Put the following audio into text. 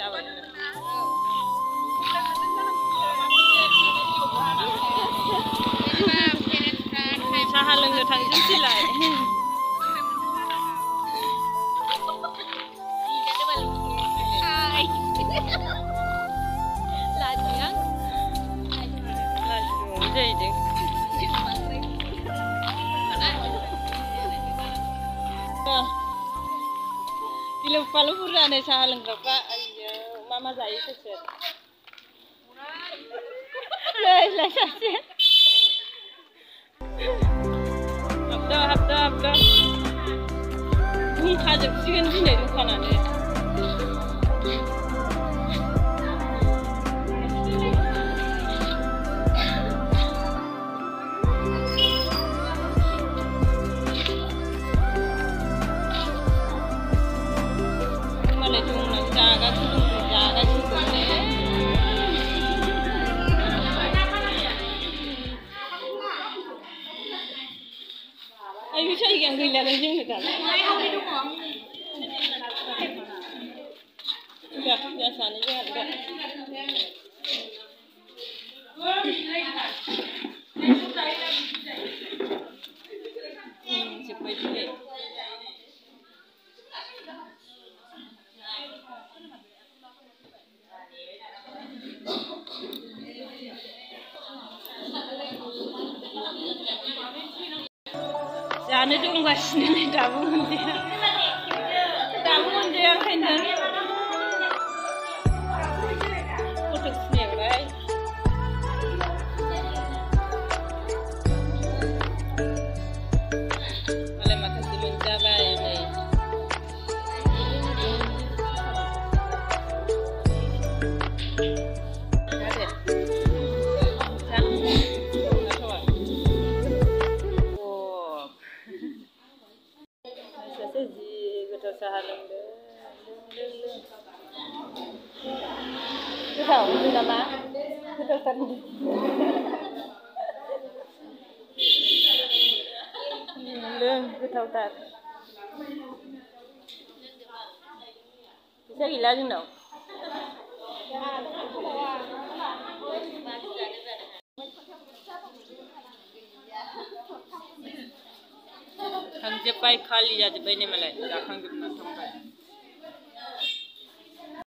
जाबाय साहा लोंनो थांसैलाय जाहैदों गिलु फालु बुरजानो साहा लोंग्राफ्रा आयौ मा जायो सोर नै सासे हाबदो बुंखाजोबसिगोन दिनै दखानानो ayo saya yang gila kan jeng kan enggak biasanya jangan enggak seperti जानो दंगासिनो नै दाबो मोनजाया ओंखायनो फट' खुनायावलाय मालाय माखासे मोनजाबाय नै साहा लोंदों गोथाव मोनो नामा गोथावथार लों गोथावथार फैसा गैला जोंनाव थांजोब्बाय खालि जाजोब्बाय नै मालाय जाखांजोबनानै थांबाय